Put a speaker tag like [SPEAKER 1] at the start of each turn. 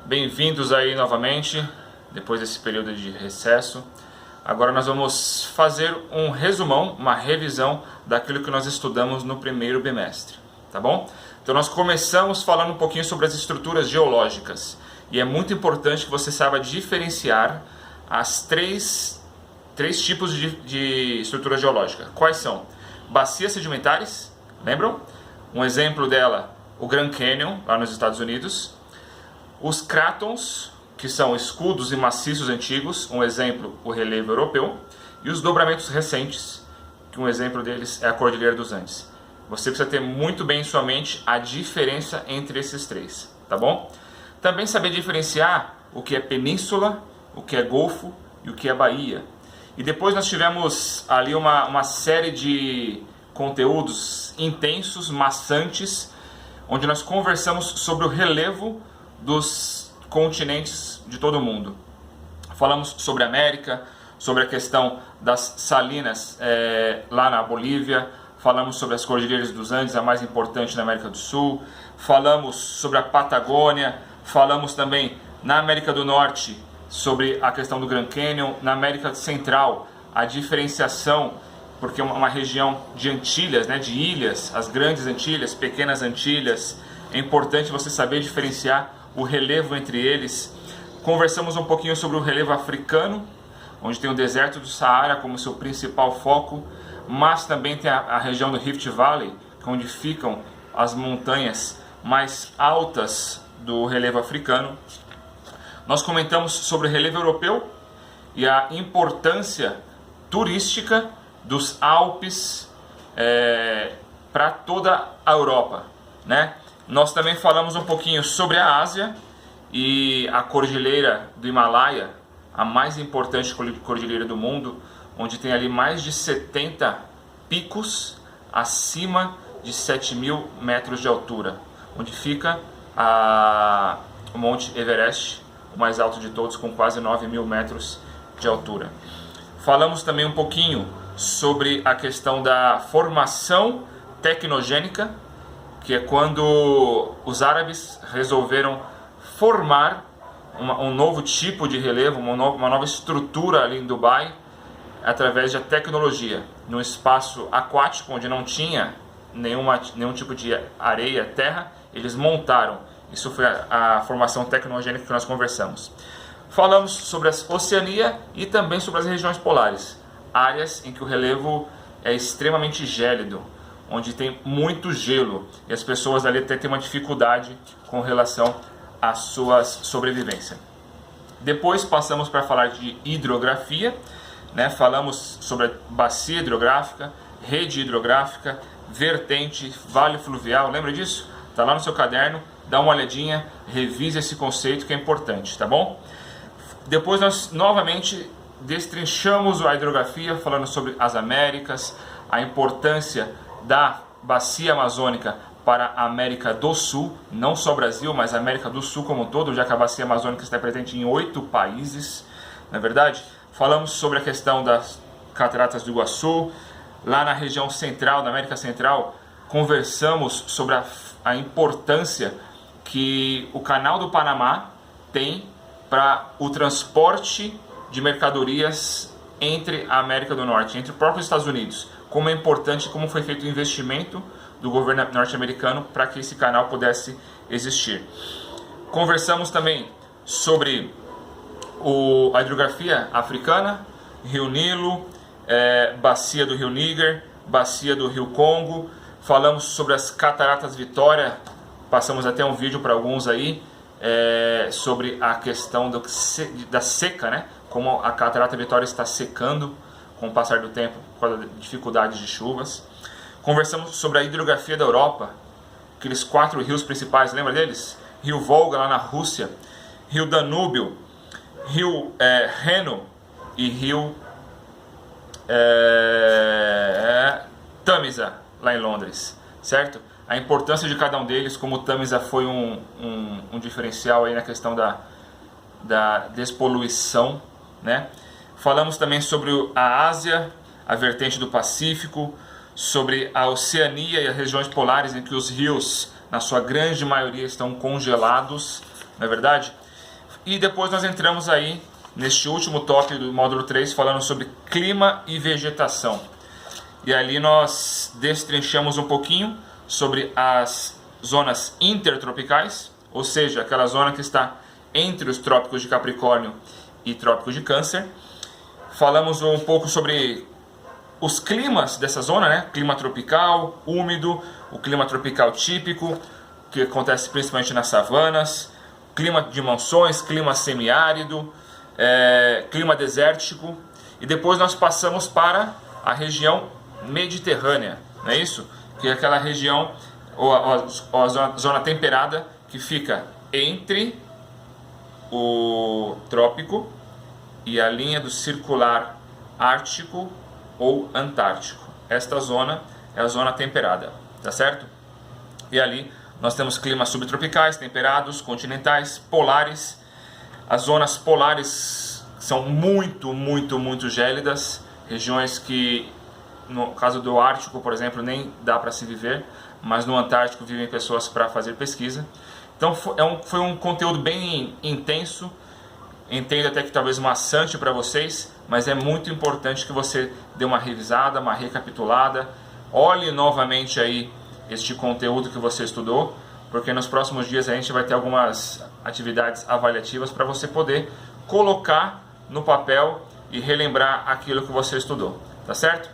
[SPEAKER 1] Bem-vindos aí novamente, depois desse período de recesso. Agora nós vamos fazer um resumão, uma revisão daquilo que nós estudamos no primeiro bimestre, tá bom? Então nós começamos falando um pouquinho sobre as estruturas geológicas. E é muito importante que você saiba diferenciar as três tipos de estrutura geológica. Quais são? Bacias sedimentares, lembram? Um exemplo dela, o Grand Canyon, lá nos Estados Unidos. Os crátons, que são escudos e maciços antigos, um exemplo, o relevo europeu. E os dobramentos recentes, que um exemplo deles é a Cordilheira dos Andes. Você precisa ter muito bem em sua mente a diferença entre esses três, tá bom? Também saber diferenciar o que é península, o que é golfo e o que é baía. E depois nós tivemos ali uma série de conteúdos intensos, maçantes, onde nós conversamos sobre o relevo dos continentes de todo o mundo. Falamos sobre a América, sobre a questão das salinas lá na Bolívia, falamos sobre as Cordilheiras dos Andes, a mais importante na América do Sul, falamos sobre a Patagônia, falamos também na América do Norte sobre a questão do Grand Canyon, na América Central a diferenciação, porque é uma região de Antilhas, né, de ilhas, as grandes Antilhas, pequenas Antilhas, é importante você saber diferenciar o relevo entre eles. Conversamos um pouquinho sobre o relevo africano, onde tem o deserto do Saara como seu principal foco, mas também tem a região do Rift Valley, onde ficam as montanhas mais altas do relevo africano. Nós comentamos sobre o relevo europeu e a importância turística dos Alpes para toda a Europa, né? Nós também falamos um pouquinho sobre a Ásia e a Cordilheira do Himalaia, a mais importante cordilheira do mundo, onde tem ali mais de 70 picos acima de 7.000 metros de altura, onde fica o Monte Everest, o mais alto de todos, com quase 9.000 metros de altura. Falamos também um pouquinho sobre a questão da formação tecnogênica, que é quando os árabes resolveram formar um novo tipo de relevo, uma nova estrutura ali em Dubai, através da tecnologia. Num espaço aquático, onde não tinha nenhum tipo de areia, terra, eles montaram. Isso foi a formação tecnogênica que nós conversamos. Falamos sobre a Oceania e também sobre as regiões polares, áreas em que o relevo é extremamente gélido, onde tem muito gelo e as pessoas ali até têm uma dificuldade com relação à sua sobrevivência. Depois passamos para falar de hidrografia, né? Falamos sobre a bacia hidrográfica, rede hidrográfica, vertente, vale fluvial, lembra disso? Está lá no seu caderno, dá uma olhadinha, revise esse conceito que é importante, tá bom? Depois nós novamente destrinchamos a hidrografia, falando sobre as Américas, a importância da bacia amazônica para a América do Sul, não só Brasil, mas a América do Sul como um todo, já que a bacia amazônica está presente em 8 países, não é verdade? Falamos sobre a questão das Cataratas do Iguaçu, lá na região central, da América Central, conversamos sobre a importância que o Canal do Panamá tem para o transporte de mercadorias entre a América do Norte, entre os próprios Estados Unidos. Como é importante, como foi feito o investimento do governo norte-americano para que esse canal pudesse existir. Conversamos também sobre a hidrografia africana, Rio Nilo, bacia do Rio Níger, bacia do Rio Congo. Falamos sobre as Cataratas Vitória, passamos até um vídeo para alguns aí, sobre a questão da seca, né? Como a Catarata Vitória está secando com o passar do tempo por causa da dificuldade de chuvas. Conversamos sobre a hidrografia da Europa, aqueles 4 rios principais, lembra deles? Rio Volga lá na Rússia, Rio Danúbio, Rio Reno e Rio Tamisa lá em Londres, certo? A importância de cada um deles, como o Tamisa foi um diferencial aí na questão da despoluição, né? Falamos também sobre a Ásia, a vertente do Pacífico, sobre a Oceania e as regiões polares em que os rios, na sua grande maioria, estão congelados, não é verdade? E depois nós entramos aí neste último tópico do módulo 3, falando sobre clima e vegetação. E ali nós destrinchamos um pouquinho sobre as zonas intertropicais, ou seja, aquela zona que está entre os trópicos de Capricórnio e trópicos de Câncer. Falamos um pouco sobre os climas dessa zona, né? Clima tropical, úmido, o clima tropical típico, que acontece principalmente nas savanas, clima de monções, clima semiárido, clima desértico. E depois nós passamos para a região mediterrânea, não é isso? Que é aquela região, ou a zona temperada, que fica entre o trópico e a linha do circular ártico ou antártico. Esta zona é a zona temperada, tá certo? E ali nós temos climas subtropicais, temperados, continentais, polares. As zonas polares são muito gélidas, regiões que, no caso do Ártico, por exemplo, nem dá para se viver, mas no Antártico vivem pessoas para fazer pesquisa. Então foi um conteúdo bem intenso, entendo até que talvez maçante para vocês, mas é muito importante que você dê uma revisada, uma recapitulada, olhe novamente aí este conteúdo que você estudou, porque nos próximos dias a gente vai ter algumas atividades avaliativas para você poder colocar no papel e relembrar aquilo que você estudou, tá certo?